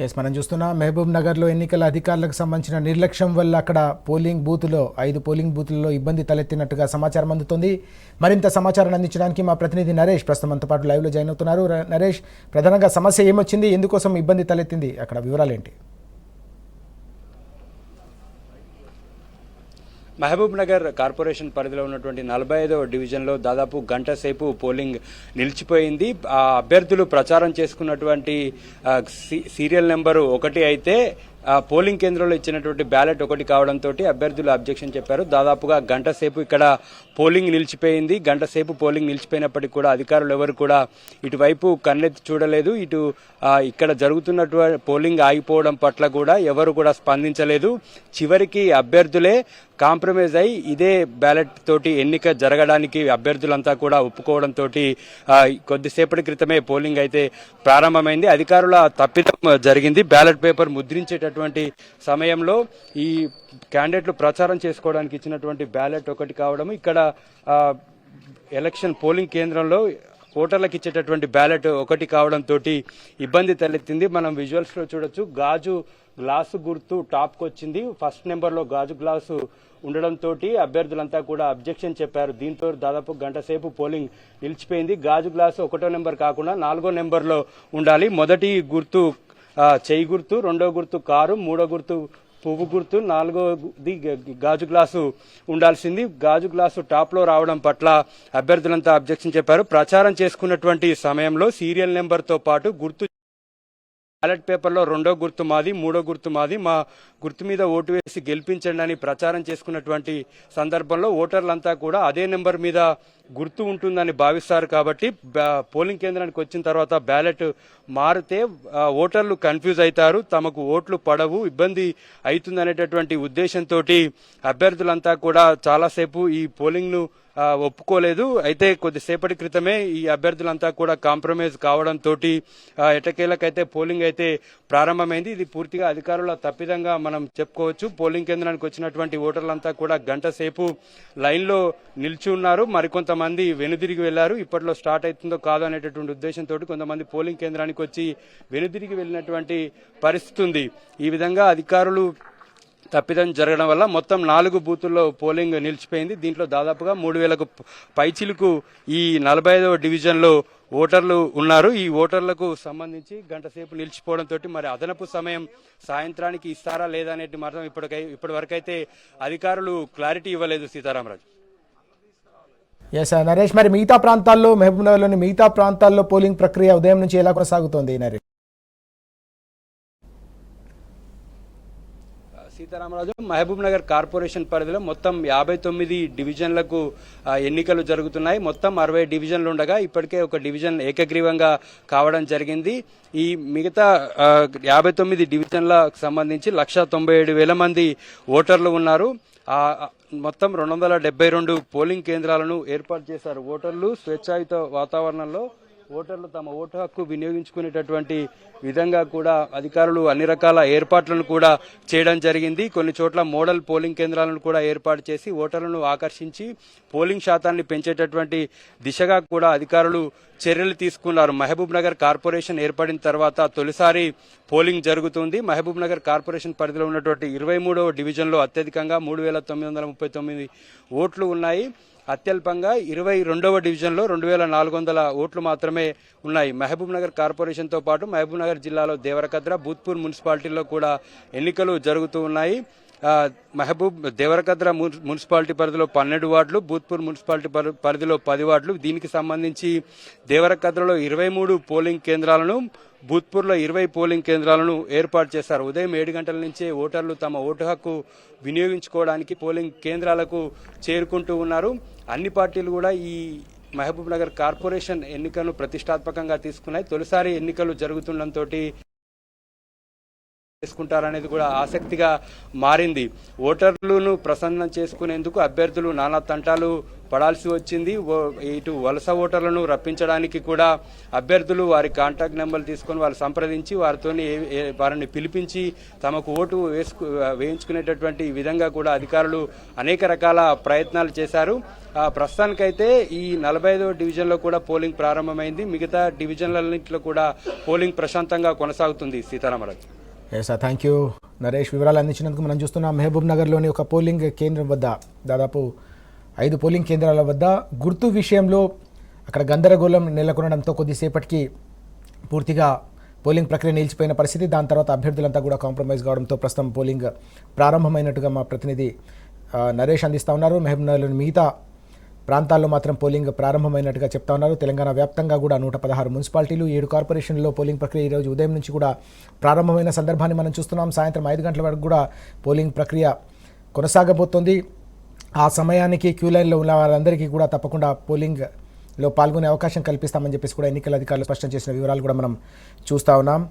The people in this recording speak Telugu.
ఎస్ మనం చూస్తున్నా మహబూబ్ నగర్లో ఎన్నికల అధికారులకు సంబంధించిన నిర్లక్ష్యం వల్ల అక్కడ పోలింగ్ బూత్లో 5 పోలింగ్ బూత్లలో ఇబ్బంది తలెత్తినట్టుగా సమాచారం అందుతుంది. మరింత సమాచారాన్ని అందించడానికి మా ప్రతినిధి నరేష్ ప్రస్తుతం మనతో పాటు లైవ్లో జాయిన్ అవుతున్నారు. నరేష్, ప్రధానంగా సమస్య ఏమొచ్చింది, ఎందుకోసం ఇబ్బంది తలెత్తింది, అక్కడ వివరాలు ఏంటి? మహబూబ్ నగర్ కార్పొరేషన్ పరిధిలో ఉన్నటువంటి 45వ డివిజన్లో దాదాపు గంట సేపు పోలింగ్ నిలిచిపోయింది. అభ్యర్థులు ప్రచారం చేసుకున్నటువంటి సీరియల్ నెంబరు 1 అయితే పోలింగ్ కేంద్రంలో ఇచ్చినటువంటి బ్యాలెట్ 1 కావడంతో అభ్యర్థులు అబ్జెక్షన్ చెప్పారు. దాదాపుగా గంట సేపు ఇక్కడ పోలింగ్ నిలిచిపోయింది. గంట సేపు పోలింగ్ నిలిచిపోయినప్పటికీ కూడా అధికారులు ఎవరు కూడా ఇటువైపు కన్నెత్తి చూడలేదు. ఇక్కడ జరుగుతున్నటువంటి పోలింగ్ ఆగిపోవడం పట్ల కూడా ఎవరు కూడా స్పందించలేదు. చివరికి అభ్యర్థులే కాంప్రమైజ్ అయి ఇదే బ్యాలెట్ తోటి ఎన్నిక జరగడానికి అభ్యర్థులంతా కూడా ఒప్పుకోవడంతో కొద్దిసేపటి క్రితమే పోలింగ్ అయితే ప్రారంభమైంది. అధికారుల తప్పిదం జరిగింది. బ్యాలెట్ పేపర్ ముద్రించేటటువంటి సమయంలో ఈ క్యాండిడేట్లు ప్రచారం చేసుకోవడానికి ఇచ్చినటువంటి బ్యాలెట్ 1 కావడం, ఇక్కడ ఎలక్షన్ పోలింగ్ కేంద్రంలో ఓటర్లకు ఇచ్చేటటువంటి బ్యాలెట్ 1 కావడంతో ఇబ్బంది తలెత్తింది. మనం విజువల్స్ లో చూడొచ్చు. గాజు గ్లాసు గుర్తు టాప్ కు వచ్చింది. ఫస్ట్ నెంబర్ లో గాజు గ్లాసు ఉండడంతో అభ్యర్థులంతా కూడా అబ్జెక్షన్ చెప్పారు. దీంతో దాదాపు గంట సేపు పోలింగ్ నిలిచిపోయింది. గాజు గ్లాసు 1వ నెంబర్ కాకుండా 4వ నెంబర్ లో ఉండాలి. మొదటి గుర్తు చెయ్యి గుర్తు, 2వ గుర్తు కారు, 3వ గుర్తు పువ్వు గుర్తు, 4వది గాజు గ్లాసు ఉండాల్సింది. గాజు గ్లాసు టాప్ లో రావడం పట్ల అభ్యర్థులంతా అబ్జెక్షన్ చెప్పారు. ప్రచారం చేసుకున్నటువంటి సమయంలో సీరియల్ నెంబర్ తో పాటు గుర్తు బ్యాలెట్ పేపర్లో 2వ గుర్తు మాది, 3వ గుర్తు మాది, మా గుర్తు మీద ఓటు వేసి గెలిపించండి అని ప్రచారం చేసుకున్నటువంటి సందర్భంలో ఓటర్లంతా కూడా అదే నెంబర్ మీద గుర్తు ఉంటుందని భావిస్తారు. కాబట్టి పోలింగ్ కేంద్రానికి వచ్చిన తర్వాత బ్యాలెట్ మారితే ఓటర్లు కన్ఫ్యూజ్ అవుతారు, తమకు ఓట్లు పడవు, ఇబ్బంది అవుతుందనేటటువంటి ఉద్దేశంతో అభ్యర్థులంతా కూడా చాలాసేపు ఈ పోలింగ్ ను ఒప్పుకోలేదు. అయితే కొద్దిసేపటి క్రితమే ఈ అభ్యర్థులంతా కూడా కాంప్రమైజ్ కావడంతో ఎటకేలకైతే పోలింగ్ అయితే ప్రారంభమైంది. ఇది పూర్తిగా అధికారుల తప్పిదంగా మనం చెప్పుకోవచ్చు. పోలింగ్ కేంద్రానికి వచ్చినటువంటి ఓటర్లంతా కూడా గంట సేపు లైన్ లో నిలిచి ఉన్నారు. మరికొంతమంది వెనుదిరిగి వెళ్లారు. ఇప్పట్లో స్టార్ట్ అవుతుందో కాదో అనేటటువంటి ఉద్దేశంతో కొంతమంది పోలింగ్ కేంద్రానికి వచ్చి వెనుదిరిగి వెళ్లినటువంటి పరిస్థితి ఉంది. ఈ విధంగా అధికారులు తప్పిదం జరగడం వల్ల మొత్తం 4 బూతుల్లో పోలింగ్ నిలిచిపోయింది. దీంట్లో దాదాపుగా 3000కు పైచిలకు ఈ 45వ డివిజన్లో ఓటర్లు ఉన్నారు. ఈ ఓటర్లకు సంబంధించి గంట సేపు నిలిచిపోవడంతో మరి అదనపు సమయం సాయంత్రానికి ఇస్తారా లేదా అనేది మాత్రం ఇప్పటి వరకైతే అధికారులు క్లారిటీ ఇవ్వలేదు. సీతారామరాజు. ఎస్ నరేష్, మరి మిగతా ప్రాంతాల్లో, మహబూబ్ నగర్లోని మిగతా ప్రాంతాల్లో పోలింగ్ ప్రక్రియ ఉదయం నుంచి ఎలా కొనసాగుతోంది నరేష్? సీతారామరాజు, మహబూబ్ నగర్ కార్పొరేషన్ పరిధిలో మొత్తం 59 డివిజన్లకు ఎన్నికలు జరుగుతున్నాయి. మొత్తం 60 డివిజన్లు ఉండగా ఇప్పటికే ఒక డివిజన్ ఏకగ్రీవంగా కావడం జరిగింది. ఈ మిగతా 59 డివిజన్లకు సంబంధించి 1,97,000 మంది ఓటర్లు ఉన్నారు. మొత్తం 272 పోలింగ్ కేంద్రాలను ఏర్పాటు చేశారు. ఓటర్లు స్వేచ్ఛాయుత వాతావరణంలో ఓటర్లు తమ ఓటు హక్కు వినియోగించుకునేటటువంటి విధంగా కూడా అధికారులు అన్ని రకాల ఏర్పాట్లను కూడా చేయడం జరిగింది. కొన్ని చోట్ల మోడల్ పోలింగ్ కేంద్రాలను కూడా ఏర్పాటు చేసి ఓటర్లను ఆకర్షించి పోలింగ్ శాతాన్ని పెంచేటటువంటి దిశగా కూడా అధికారులు చర్యలు తీసుకున్నారు. మహబూబ్ నగర్ కార్పొరేషన్ ఏర్పడిన తర్వాత తొలిసారి పోలింగ్ జరుగుతుంది. మహబూబ్ నగర్ కార్పొరేషన్ పరిధిలో ఉన్నటువంటి 23వ డివిజన్లో అత్యధికంగా 3,939 ఓట్లు ఉన్నాయి. అత్యల్పంగా 22వ డివిజన్లో 2,400 ఓట్లు మాత్రమే ఉన్నాయి. మహబూబ్ నగర్ కార్పొరేషన్తో పాటు మహబూబ్ నగర్ జిల్లాలో దేవరకద్ర, భూత్పూర్ మున్సిపాలిటీలో కూడా ఎన్నికలు జరుగుతూ ఉన్నాయి. దేవరకద్ర మున్సిపాలిటీ పరిధిలో 12 వార్డులు, భూత్పూర్ మున్సిపాలిటీ పరిధిలో 10 వార్డులు. దీనికి సంబంధించి దేవరకద్రలో 23 పోలింగ్ కేంద్రాలను, భూత్పూర్లో 20 పోలింగ్ కేంద్రాలను ఏర్పాటు చేశారు. ఉదయం 7 గంటల నుంచే ఓటర్లు తమ ఓటు హక్కు వినియోగించుకోవడానికి పోలింగ్ కేంద్రాలకు చేరుకుంటూ ఉన్నారు. అన్ని పార్టీలు కూడా ఈ మహబూబ్ నగర్ కార్పొరేషన్ ఎన్నికలను ప్రతిష్టాత్మకంగా తీసుకున్నాయి. తొలిసారి ఎన్నికలు జరుగుతుండటంతో చేసుకుంటారనేది కూడా ఆసక్తిగా మారింది. ఓటర్లను ప్రసన్నం చేసుకునేందుకు అభ్యర్థులు నానా తంటాలు పడాల్సి వచ్చింది. ఇటు వలస ఓటర్లను రప్పించడానికి కూడా అభ్యర్థులు వారి కాంటాక్ట్ నెంబర్లు తీసుకొని వాళ్ళు సంప్రదించి వారిని పిలిపించి తమకు ఓటు వేయించుకునేటటువంటి విధంగా కూడా అధికారులు అనేక రకాల ప్రయత్నాలు చేశారు. ప్రస్తుతానికైతే ఈ 45వ డివిజన్లో కూడా పోలింగ్ ప్రారంభమైంది. మిగతా డివిజన్లన్నింటిలో కూడా పోలింగ్ ప్రశాంతంగా కొనసాగుతుంది. సీతారామరాజు. థ్యాంక్ యూ నరేష్, వివరాలు అందించినందుకు. మనం చూస్తున్నాం మహబూబ్ నగర్లోని ఒక పోలింగ్ కేంద్రం వద్ద దాదాపు 5 పోలింగ్ కేంద్రాల వద్ద గుర్తు విషయంలో అక్కడ గందరగోళం నెలకొనడంతో కొద్దిసేపటికి పూర్తిగా పోలింగ్ ప్రక్రియ నిలిచిపోయిన పరిస్థితి. దాని తర్వాత అభ్యర్థులంతా కూడా కాంప్రమైజ్ కావడంతో ప్రస్తుతం పోలింగ్ ప్రారంభమైనట్టుగా మా ప్రతినిధి నరేష్ అందిస్తూ ఉన్నారు. మహబూబ్ నగర్లోని మిగతా ప్రాంతాల్లో మాత్రం పోలింగ్ ప్రారంభమైనట్టుగా చెప్తా ఉన్నారు. తెలంగాణ వ్యాప్తంగా కూడా 116 మున్సిపాలిటీలు 7 కార్పొరేషన్లలో పోలింగ్ ప్రక్రియ ఈరోజు ఉదయం నుంచి కూడా ప్రారంభమైన సందర్భాన్ని మనం చూస్తున్నాం. సాయంత్రం 5 గంటల వరకు కూడా పోలింగ్ ప్రక్రియ కొనసాగబోతోంది. ఆ సమయానికి క్యూ లైన్లో ఉన్న వారందరికీ కూడా తప్పకుండా పోలింగ్లో పాల్గొనే అవకాశం కల్పిస్తామని చెప్పేసి కూడా ఎన్నికల అధికారులు స్పష్టం చేసిన వివరాలు కూడా మనం చూస్తూ ఉన్నాం.